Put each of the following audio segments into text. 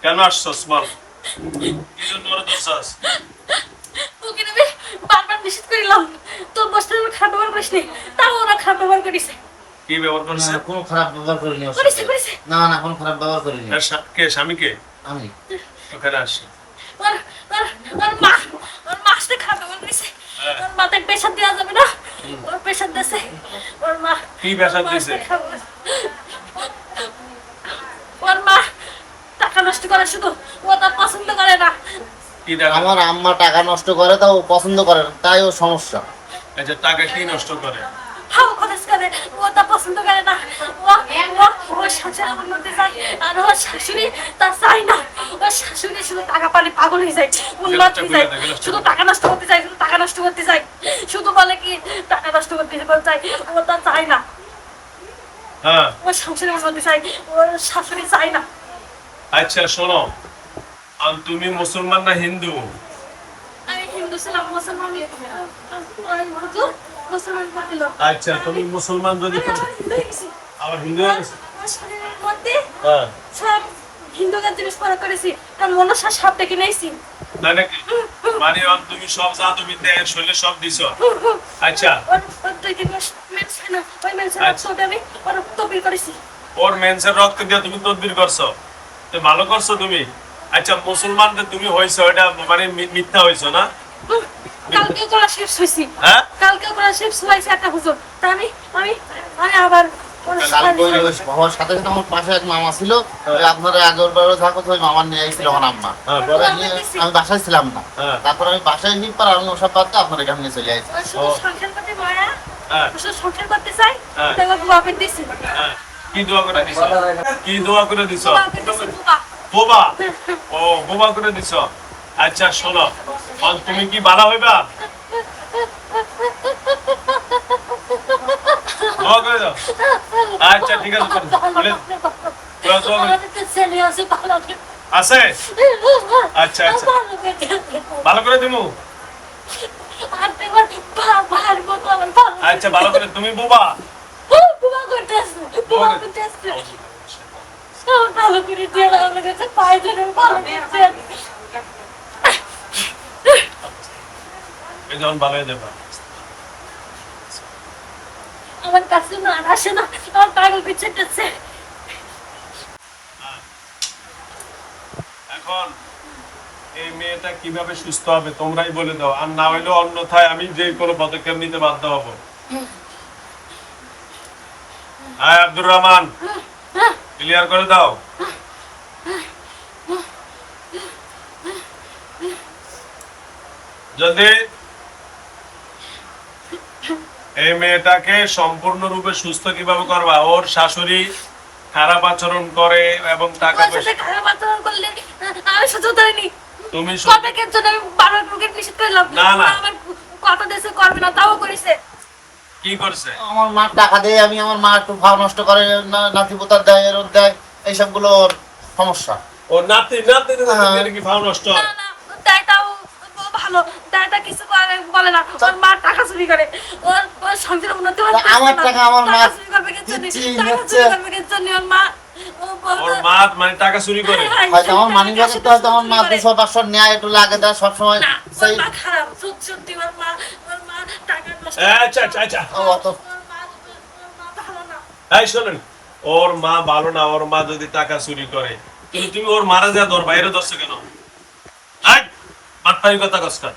কেন আসছস বল? কি জন্য ওরে ধরছস? তোকে আমি বারবার নিষেধ করিলাম তোর বসতে খারাপ ব্যবহার করিস নি, তাও ওরা খারাপ ব্যবহার করিস। কি ব্যবহার করছে? না কোনো খারাপ ব্যবহার করিনি ওর করিস সাথে। করিস না না কোনো খারাপ ব্যবহার করিনি কে স্বামীকে? আমি। ওখানে আসছে। ওর ওর ওর মা ওর মা আসতে খারাপ ব্যবহার করিস। ওর মাথায় প্রেশার দেওয়া যাবে না, ওর প্রেশার দিয়েছে ওর মা। কি প্রেশার দিছে? ওর মা টাকা নষ্ট করে শুধু, ও তা পছন্দ করে না। কি দেখা? আমার আম্মা টাকা নষ্ট করে তাও ও পছন্দ করে না, তাই ও সমস্যা। আচ্ছা টাকা কি নষ্ট করে? হাও খরচ করে, ও তা পছন্দ করে না। ও সংসার উন্নতি চায় আর ও শাশুড়ি তা চায় না। ও শাশুড়ি শুধু টাকা পালে পাগল হয়ে যায়, উন্নতি চায়, শুধু টাকা নষ্ট করতে চায়, শুধু টাকা নষ্ট করতে চায়, শুধু বলে কি টাকা নষ্ট করতে চায়, ও তা চায় না। হ্যাঁ ও সংসারে উন্নতি চায়, ওর শাশুড়ি চায় না। আচ্ছা শোনো, তুমি মুসলমান না হিন্দু? আমি হিন্দু ছিলাম, মুসলমান মুসলমান পাঠিল। আচ্ছা তুমি মুসলমান যদি আবার হিন্দু হয়ে গেছো? শরীরের মধ্যে হ্যাঁ সব হিন্দুদের জিনিস পরে করেছি, কারণ মনসা সাপ ডেকে নিয়েছি। তাই নাকি? মানে তুমি সব জাদু বিদ্যা এর শরীরে সব দিছো? আচ্ছা ওর 2-3 মাস মেন্স হয় না, ওই মেন্সের রক্ত আমি ওর তবির করেছি। ওর মেন্সের রক্ত দিয়ে তুমি তদবির করছো, তো ভালো করছো তুমি। আচ্ছা মুসলমানদের তুমি হইছো, এটা মানে মিথ্যা হইছো না? কালকে করা শেষ হয়েছি, হ্যাঁ কালকে করা শেষ হয়েছে একটা হুজুর। তা আমি আমি আমি আবার ওর কালকে ওই বাবার সাথে সাথে আমার পাশে এক মামা ছিল, ওই আপনারা আগের বারও থাকো তো ওই মামা নিয়ে এসেছিল আমার আম্মা। হ্যাঁ, পরে নিয়ে আমি বাসায় ছিলাম না, হ্যাঁ। তারপর আমি বাসায় নিই পর আমি ওসব বাদ দিয়ে আপনার এখানে নিয়ে চলে আসছি। ওর শুধু সংসার করতে মায়া, হ্যাঁ। ও শুধু সংসার করতে চাই, হ্যাঁ। তাই ওকে বাপের দিছি। হ্যাঁ। কি দোয়া করে দিছো? কি দোয়া করে দিছো? বাপের দিছি বাবা। বোবা। ও বোবা করে দিছো। আচ্ছা শোনো, তুমি কি বাধা হইবা? দোয়া করে দাও। আচ্ছা ঠিক আছে করো। বলে দোয়া দোয়া করে। আমাদের তো ছেলে আছে ভালো করে। আছে? আচ্ছা আচ্ছা ভালো করে দিমু। আর তোমার বাবার মতো আমার ভালো। আচ্ছা ভালো করে, তুমি বোবা। বুবা করতেছে, বুবা করতেছে। আমার ভালো করে দিয়ে দাও, আমার কাছে পায়ে ধরে ভালো দিচ্ছে। এই যখন ভালো হয়ে যাবে। আমার কাছে না আসে না, আমার পাগল পিছিয়েছে। এখন এই মেয়েটা কিভাবে সুস্থ হবে তোমরাই বলে দাও, আর না হইলে অন্যথায় আমি যে কোনো পদক্ষেপ নিতে বাধ্য হব। হ্যাঁ আব্দুর রহমান, ক্লিয়ার করে দাও। যদি এই মেয়েটাকে সম্পূর্ণরূপে সুস্থ কিভাবে করবা? ওর শাশুড়ি খারাপ আচরণ করে এবং টাকা আমার পয়সা। সাথে খারাপ আচরণ করলে আমি সহ্য করিনি। তুমি কতকের জন্য আমি বারবার রোগের নিষেধ করলাম, না, না। আমার কথা দেশে করবে না, তাও করেছে। কি করছে? আমার মা টাকা দেয়, আমি আমার মা একটু ভাব নষ্ট করে, নাতি পোতার দেয়, এর ওর দেয়, এইসবগুলো ওর সমস্যা। ও নাতি নাতি কি ভাও নষ্ট? না না, তাইটাও ভালো, তাইটা কিছু বলে না। ওর মা টাকা চুরি করে, ওর সংসারে উন্নতি হয় না। আমার টাকা আমার মা টাকা চুরি করবে কেন? দিচ্ছি, টাকা নিচ্ছে। চুরি করবে কেন? ওর মা ওর মা মানে টাকা চুরি করে? হয়তো আমার মানি ব্যাগে তো হয়তো আমার মা 200-500 নেয়, একটু লাগে দেয় সবসময়। না, ওর সেই মা খারাপ, সত্যি ওর মা টাকা নষ্ট আচ্ছা আচ্ছা আচ্ছা ও অত ওর মা ভালো না। এই শোনেন, ওর মা ভালো না, ওর মা যদি টাকা চুরি করে, কিন্তু তুমি ওর মারা যা ধরবা, এর ধরছো কেন? বাটপারি কথা কস কেন?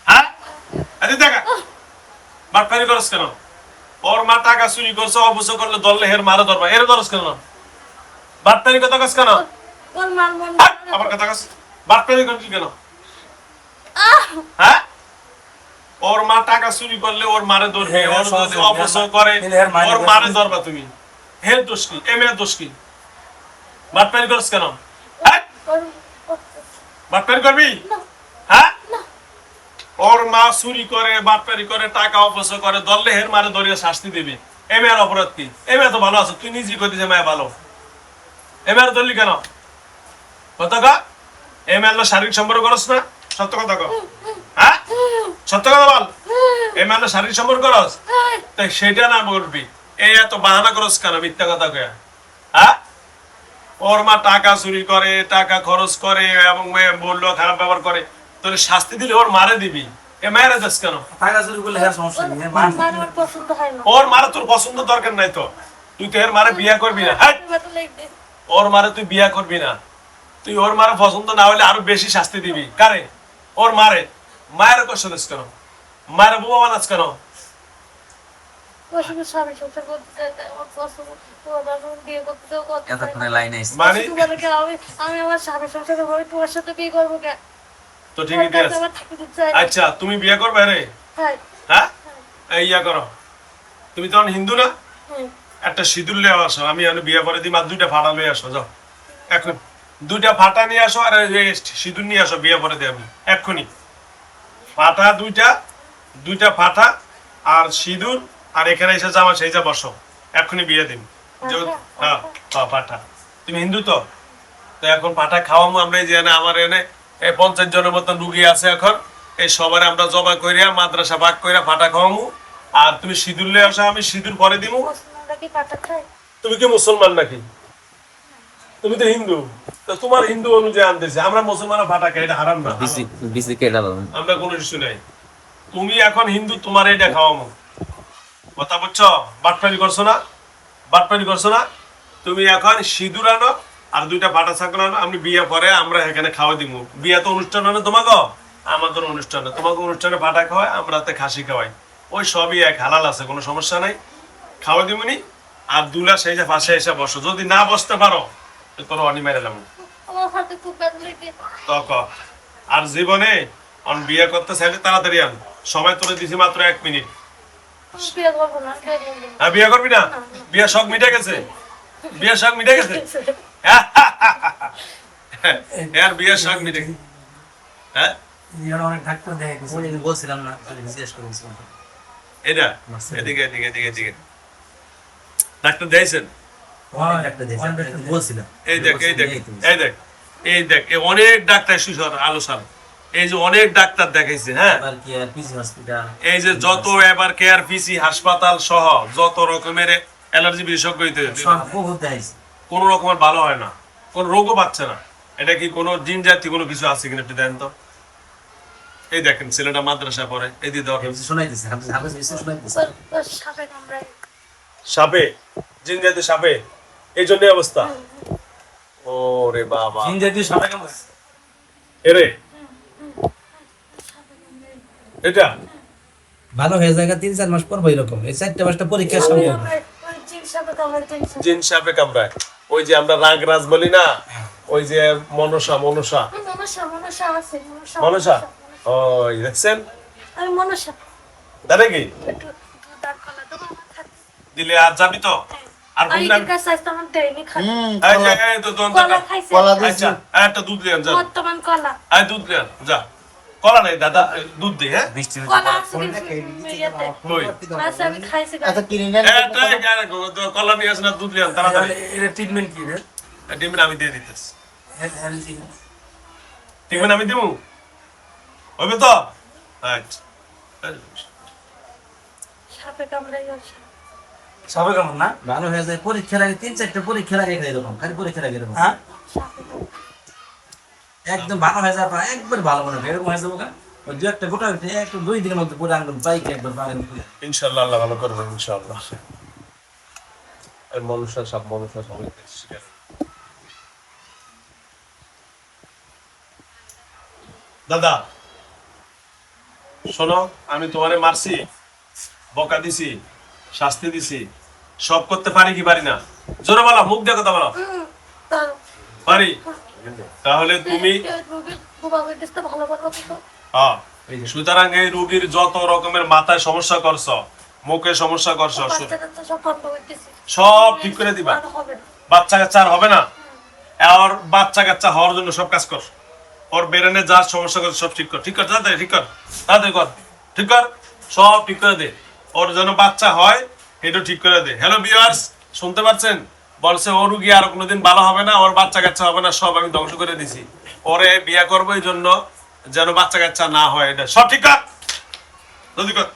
হ্যাঁ আরে দেখা বাটপারি করস কেন? ওর মা টাকা চুরি করছে, অবশ্য করলে ধরলে হের মারা ধরবা, এর ধরস কেন? বাটপারি কথা কস কেন? ওর মার মন আমার কথা কস, বাটপারি করছি কেন? আহ, হ্যাঁ ওর মা টাকা চুরি করলে ওর মারে ধরবে, ওর যদি অপচয় করে ওর মারে ধরবা তুমি। হে দোষ কি? এ মেয়ের দোষ কি? বাটপারি করস কেন? হ্যাঁ বাটপারি করবি? হ্যাঁ ওর মা চুরি করে, বাটপারি করে, টাকা অপচয় করে, ধরলে হের মারে ধরিয়ে শাস্তি দিবি। এ মেয়ের অপরাধ কি? এ মেয়ে তো ভালো আছে, তুই নিজেই কইতে যে মেয়ে ভালো, এ মেয়ের ধরলি কেন? কথা কা, এ মেয়ের শারীরিক সম্পর্ক করস না? সত্য কথা কর। হ্যাঁ সত্য কথা বল। এ মেয়ের শারীরিক সম্পর্ক করস, তাই সেটা না বলবি। এই এত বাহানা করস কেন মিথ্যা কথা কয়া? হ্যাঁ ওর মা টাকা চুরি করে, টাকা খরচ করে এবং বললো খারাপ ব্যবহার করে, তোর শাস্তি দিলে ওর মারে দিবি, এ মায়েরা যাস কেন? টাকা চুরি করলে হ্যাঁ সমস্যা নেই, ওর মার আমার পছন্দ হয় না। ওর মারে তোর পছন্দ দরকার নাই তো, তুই তো এর মারে বিয়া করবি না। হ্যাঁ, এবার তো লাগবে। ওর মারে তুই বিয়া করবি না, তুই ওর মারে পছন্দ না হলে আরো বেশি শাস্তি দিবি। কারে? ওর মারে। মায়ের কষ্ট দিস কেন? মায়ের বোমা বানাস কেন? ওর সঙ্গে স্বামী সংসার করতে চায়, তাই ওর পছন্দ, ওর বাবা বিয়ে করতে চায়, করতে চায় না। এতক্ষণে লাইনে এসে মানে শুধু বলে কি, আমি আমার স্বামী সংসার করবো, আমি তোমার সাথে বিয়ে করবো কেন? তো ঠিকই ওর কাছে আছে। আমার থাকতে চায় না। আচ্ছা, তুমি বিয়ে করবে রে? হ্যাঁ, হ্যাঁ, এই ইয়া করো, তুমি তখন হিন্দু না, হ্যাঁ। একটা সিঁদুর নিয়ে আসো, আমি আমি বিয়ে করে দিই, আর 2টা ফাটা নিয়ে আসো, যাও এখন 2টা ফাটা নিয়ে আসো, আর এই সিঁদুর নিয়ে আসো, বিয়ে করে দিই আমি এক্ষুনি। ফাটা 2টা ফাটা আর সিঁদুর, আর এখানে এসে জামা সেই যা বসো, এক্ষুনি বিয়ে দিন। হ্যাঁ হ্যাঁ, পাঠা। তুমি হিন্দু তো? তো এখন পাঠা খাওয়াবো আমরা, এই যে এনে আমার এনে 50 জনের মতন রুগী আছে এখন, এই সবার আমরা জবা কইরা মাদ্রাসা ভাগ কইরা পাঠা খাওয়াবো, আর তুমি সিঁদুর লয়ে আসো, আমি সিঁদুর পরে দিব। মুসলমানরা কি পাঠা খায়? তুমি কি মুসলমান নাকি? তুমি তো হিন্দু, তো তোমার হিন্দু অনুযায়ী আনতেছে, আমরা মুসলমানরা পাঠা খাই, এটা হারাম না, বিসি কেটে দাও। আমরা কোনো কিছু নাই। তুমি এখন হিন্দু, তোমার এটা খাওয়াবো, কথা বুঝছো? বাটপারি করছো না, বাটপারি করছো না। তুমি এখন সিঁদুর আনো আর 2টা ফাটা ছাগল আনো, আমি বিয়ে পরে আমরা এখানে খাওয়া দিব। বিয়ে তো অনুষ্ঠান হয় না তোমাকে, আমাদের অনুষ্ঠান না, তোমাকে অনুষ্ঠানে ফাটা খাওয়াই, আমরা তো খাসি খাওয়াই, ওই সবই এক, হালাল আছে, কোনো সমস্যা নাই, খাওয়া দিবনি। আর দুলা সেই যে পাশে এসে বসো, যদি না বসতে পারো তো তোর অনি মেরে দেবো আমার হাতে খুব ব্যথা লাগে। তক। আর জীবনে বিয়ে করতে চাইলে তাড়াতাড়ি আন, সময় তোরে দিছি মাত্র 1 মিনিট। আমি বিয়ে করবো না, বিয়ে করবো না। হ্যাঁ, বিয়ে করবি না? বিয়ের শখ মিটে গেছে, বিয়ের শখ মিটে গেছে, আর বিয়ের শখ মিটে গেছে। হ্যাঁ, অনেক ডাক্তার দেখে বলছিলাম না, জিজ্ঞেস করেছিলাম। এটা এদিকে এদিকে এদিকে এদিকে ডাক্তার দিয়েছেন? বলছিলাম এই দেখ, এই দেখ, এই দেখ, এই দেখ, এই অনেক ডাক্তার সুসর আলোচনা, এই যে অনেক ডাক্তার দেখাইছে। হ্যাঁ, এই যে যত এবার কেয়ার পিসি হাসপাতাল সহ যত রকমের অ্যালার্জি বিশেষজ্ঞ কোন রকমের ভালো হয় না, কোন রোগও পাচ্ছে না। এটা কি কোনো জিন জাতীয় কোনো কিছু আছে কিনা একটু দেন তো। এই দেখেন ছেলেটা মাদ্রাসা পড়ে, এই দিয়ে দেওয়া সাপে কামড়ায়। সাপে, জিন জাতীয় সাপে, এই জন্য অবস্থা। ও রে বাবা, এরে এটা ভালো হয়ে যায় 3-4 মাস পর এরকম, এই 4টা-5টা পরীক্ষার সামনে ওই জিন সাপে কামড়ায়, জিন সাপে। জিন সাপে কামড়ায়, ওই যে আমরা রাগরাজ বলি না, ওই যে মনসা মনসা মনসা, মনসা আছে, মনসা, ওই দেখছেন? আমি মনসা। দাদা কি একটু দুধ আর কলা দেবো আমার খাতে? দিলে আর যাবি তো? আর আর কোনদিন এদিকে কাছে আসতে আমার দেয়নি খাতে। এই যে এই তো দোন কলা খাইছে, কলা দিছি। আচ্ছা, একটা দুধ দেন যা, বর্তমান কলা। আই দুধ দেন যা। কলা নাই দাদা, দুধ দে। হ্যাঁ, কলা আছে কিন্তু ইয়েতে। কই আচ্ছা, আমি খাইছি গাছ। আচ্ছা কিনে নেন। কলা নিয়ে আসেন, দুধ দেন তাড়াতাড়ি। এটা ট্রিটমেন্ট কি রে? ডিমের আমি দিয়ে দিতেছি, ডিমের আমি দেবো, হবে তো? আচ্ছা, সাপে কামড়ায় গেছে। সবাই কেমন না ভালো হয়ে যায় পরীক্ষার আগে 3-4টা পরীক্ষার আগে এরকম, খালি পরীক্ষার আগে এরকম। হ্যাঁ, সাপে কামড়ায়। একদম ভালো হয়ে যায়, একবার ভালো মনে হয় এরকম হয়ে যাবো। ওই 2-1টা গোটা একটু 2 দিনের মধ্যে পুরো আনলাম পাইকে একবার পারেন। ইনশাআল্লাহ আল্লাহ ভালো করবে ইনশাআল্লাহ। আর মনুষ্য সব মনুষ্য সবাই শিকার। দাদা শোনো, আমি তোমারে মারছি, বকা দিছি, শাস্তি দিছি, সব করতে পারি কি পারি না? জোরে বলো, মুখ দিয়ে কথা বলো। তার- পারি। তাহলে তুমি বাবার কাছে ভালো ভালো কথা। হ্যাঁ, সুতরাং এই রোগীর যত রকমের মাথায় সমস্যা করছো, মুখে সমস্যা করছো, বাচ্চাটা তো সব বন্ধ করতেছি। সব ঠিক করে দিবা। আর হবে না। বাচ্চা কাচ্চা আর হবে না, আর বাচ্চা কাচ্চা হওয়ার জন্য সব কাজ কর। ওর ব্রেনে যা সমস্যা করছে সব ঠিক কর, ঠিক কর, তাড়াতাড়ি ঠিক কর, তাড়াতাড়ি কর, ঠিক কর, সব ঠিক করে দে। ওর যেন বাচ্চা হয় এটা ঠিক করে দে। হ্যালো ভিউয়ার্স, শুনতে পাচ্ছেন? বলছে ও রুগী আর কোনোদিন ভালো হবে না, ওর বাচ্চা কাচ্চা হবে না, সব আমি ধ্বংস করে দিছি। ওরে বিয়ে করবো এই জন্য যেন বাচ্চা কাচ্চা না হয়, এটা সব ঠিক কর, জলদি কর।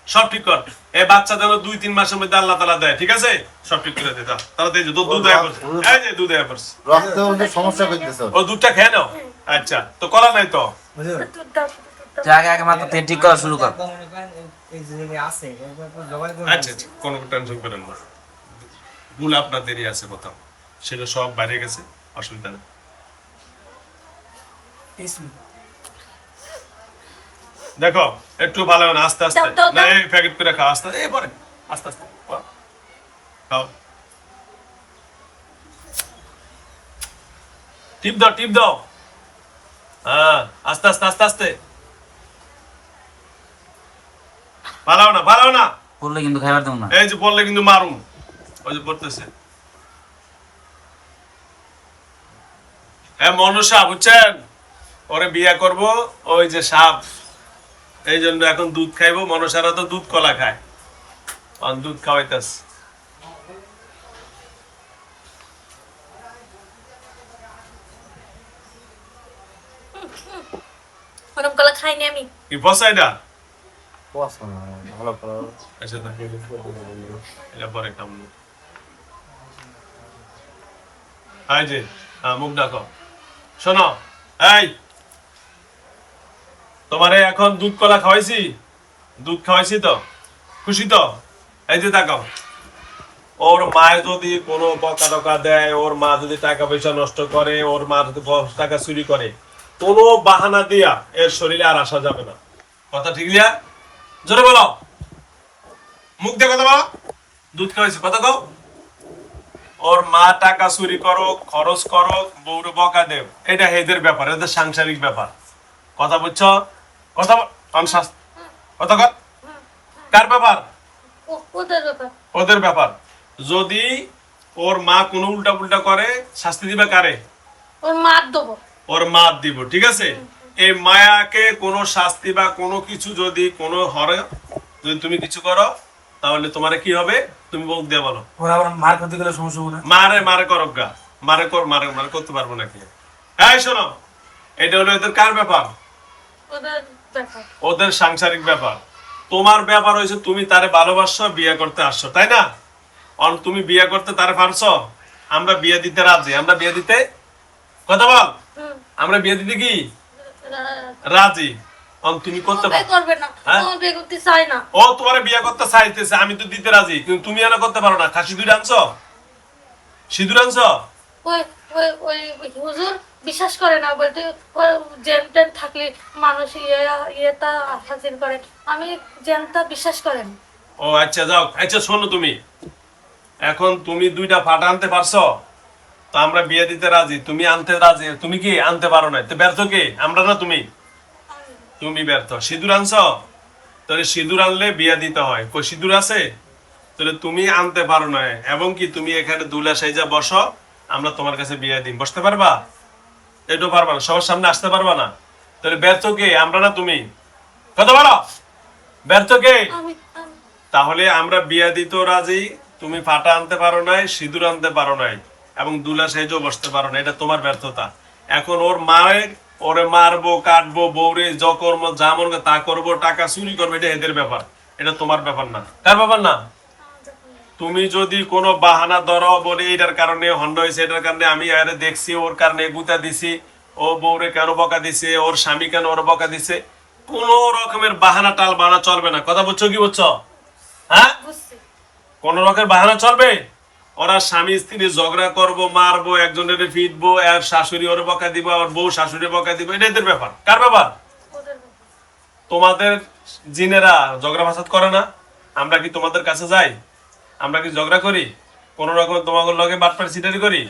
সব ঠিক কর। এই বাচ্চা যেন 2-3 মাসের মধ্যে আল্লাহ তাআলা দেয়, ঠিক আছে? সব ঠিক করে দে। তাহলে এই যে দুধ দেয়া করছে, এই যে দুধ দেয়া করছে, রক্তে ওদের সমস্যা করতেছে। ও দুধটা খেয়ে নাও। আচ্ছা, তো কলা নাই তো? বুঝছো? দুধ দাও, দুধ দাও। তুই আগে মাত্র তুই ঠিক করা শুরু কর। এই যে আছে জবাই করে আচ্ছা আচ্ছা, কোনো টেনশন করেন না। ভুল আপনাদেরই আছে কোথাও, সেটা সব বাইরে গেছে, অসুবিধা নেই। দেখো একটু ভালো না, আস্তে আস্তে, দাও, না দাও। এই প্যাকেট করে খাও, আস্তে এই পরে আস্তে আস্তে খাও। টিপ দাও, টিপ দাও। হ্যাঁ, আস্তে আস্তে আস্তে আস্তে। পালাও না, পালাও না। বললে কিন্তু খাইবার দেব না। এই যে বললে কিন্তু মারুম। ওই যে পড়তেছে। হ্যাঁ মনসা, বুঝছেন? ওরে বিয়ে করব, ওই যে সাপ, এই জন্য এখন দুধ খাইবো। মনসারা তো দুধ কলা খায়, দুধ খাওয়াইতাস। ওরম কলা খাইনি আমি। কি বসাই না? পছন্দ না, ভালো করে। আচ্ছা না, এটা পরে খাবো। এই যে মুখ ডাকো। শোনো, এই তোমারে এখন দুধ কলা খাওয়াইছি, দুধ খাওয়াইছি তো, খুশি তো? এই যে তাকাও, ওর মায়ের যদি কোনো বকা টকা দেয়, ওর মা যদি টাকা পয়সা নষ্ট করে, ওর মা যদি টাকা চুরি করে, কোনো বাহানা দিয়া এর শরীরে আর আসা যাবে না। কথা ঠিক দিয়া? জোরে বলো, মুখ দিয়ে কথা বলো। দুধ খাওয়াইছি, কথা কও। ওর মা টাকা চুরি করো, খরচ করো, বউরে বকা দেব, এটা এদের ব্যাপার, এদের সাংসারিক ব্যাপার। কথা বুঝছো? কথা কথা কর। কার ব্যাপার? ওদের ব্যাপার। ওদের ব্যাপার। যদি ওর মা কোনো উল্টা পুল্টা করে, শাস্তি দিবে কারে? ওর মার দেবো। ওর মা দিব, ঠিক আছে? এই মায়াকে কোনো শাস্তি বা কোনো কিছু যদি কোনো হরে, যদি তুমি কিছু করো, তাহলে তোমার কি হবে? তুমি বউক দিয়ে বলো। ওরা আবার মার করতে গেলে সমস্যা হবে না? মারে মারে করগা, মারে কর, মারে মারে করতে পারবো নাকি? এই শোনো, এটা হলো এদের কার ব্যাপার? ওদের ব্যাপার। ওদের সাংসারিক ব্যাপার। তোমার ব্যাপার হয়েছে তুমি তারে ভালোবাসছো, বিয়ে করতে আসছো, তাই না? তুমি বিয়ে করতে তারে পারছো? আমরা বিয়ে দিতে রাজি, আমরা বিয়ে দিতে, কথা বল, আমরা বিয়ে দিতে কি রাজি? তুমি করতে বিয়ে করবে না, হ্যাঁ? ও বিয়ে করতে চায় না। ও তোমার বিয়ে করতে চাইতেছে, আমি তো দিতে রাজি, কিন্তু তুমি এনে করতে পারো না। খাসি দুধ আনছো, সিঁদুর আনছো? ওই ওই ওই ওই হুজুর বিশ্বাস করে না, বলতে জেন টেন থাকলে মানুষ ইয়েটা হাজির করে। আমি জেনটা বিশ্বাস করেন। ও আচ্ছা, যাও। আচ্ছা শোনো, তুমি এখন তুমি 2টা ফাটা আনতে পারছো, তো আমরা বিয়ে দিতে রাজি। তুমি আনতে রাজি, তুমি কি আনতে পারো না, তো ব্যর্থ কে? আমরা না তুমি? তুমি ব্যর্থ। সিঁদুর আনছো? তাহলে সিঁদুর আনলে বিয়ে দিতে হয়, কই সিঁদুর আছে? তাহলে তুমি আনতে পারো না, এবং কি তুমি এখানে দুলা সাইজা বসো, আমরা তোমার কাছে বিয়ে দিই, বসতে পারবা? এটাও পারবা না, সবার সামনে আসতে পারবা না। তাহলে ব্যর্থ কে? আমরা না তুমি? কথা বলো, ব্যর্থ কে? আমি তাহলে আমরা বিয়া দিতেও রাজি, তুমি ফাটা আনতে পারো নাই, সিঁদুর আনতে পারো নাই, এবং দুলা সাইজও বসতে পারো না, এটা তোমার ব্যর্থতা। এখন ওর মায়ের, ওরে মারবো, কাটবো, বউরে কর্ম যা মন তা করবো, টাকা চুরি করবো, এটা এদের ব্যাপার, এটা তোমার ব্যাপার না। কার ব্যাপার না? তুমি যদি কোনো বাহানা ধরো, বলে এটার কারণে হন্ড হয়েছে, এটার কারণে আমি আরে দেখছি, ওর কারণে গুতা দিছি, ও বউরে কেন বকা দিছে, ওর স্বামী কেন ওর বকা দিছে, কোন রকমের বাহানা টাল বাহানা চলবে না। কথা বুঝছো কি বুঝছো? হ্যাঁ, বুঝছি। কোন রকমের বাহানা চলবে? ওরা স্বামী স্ত্রী ঝগড়া করবো, মারবো, একজনের ফিটবো, আর শাশুড়ি ওর বকা দিব, আর বউ শাশুড়ি বকা দিব, এটা এদের ব্যাপার। কার ব্যাপার? ওদের ব্যাপার। তোমাদের জিনেরা ঝগড়া ফাসাদ করে না? আমরা কি তোমাদের কাছে যাই? আমরা কি ঝগড়া করি? কোন রকম তোমাদের লগে বাটপার সিটারি করি?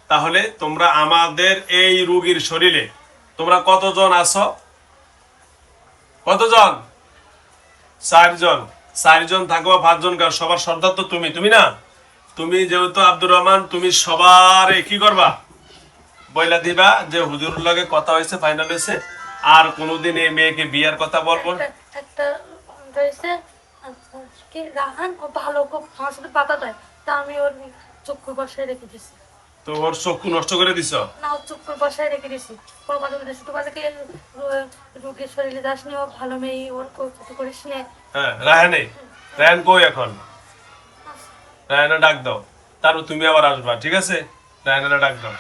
তাহলে তোমরা আমাদের এই রোগীর শরীরে তোমরা কতজন আছো? কতজন? 4 জন। 4 জন থাকো, 5 জন কার, সবার সর্দার তো তুমি, তুমি না? তুমি যেহেতু আব্দুর রহমান, তুমি সবার কি করবা? বইলা দিবা যে হুজুর লগে কথা হয়েছে, ফাইনাল হয়েছে, আর কোনোদিন এই মেয়েকে বিয়ার কথা বলবো না। একটা রয়েছে কি রাহান, ও ভালো খুব আমার সাথে পাতা দেয়, তা আমি ওর চক্ষু বসায় রেখে দিছি। তো ওর চক্ষু নষ্ট করে দিছ? না, ও চুপ করে বসায় রেখে দিছি। কোনো কথা বলতে শুধু বাজাকে রোগীর শরীরে যাস নি, ও ভালো মেয়ে, ওর কিছু করিস নে। হ্যাঁ, রায়হানে, রায়হান কই এখন? রায়হানা ডাক দাও, তারপর তুমি আবার আসবা, ঠিক আছে? রায়হানা ডাক দাও।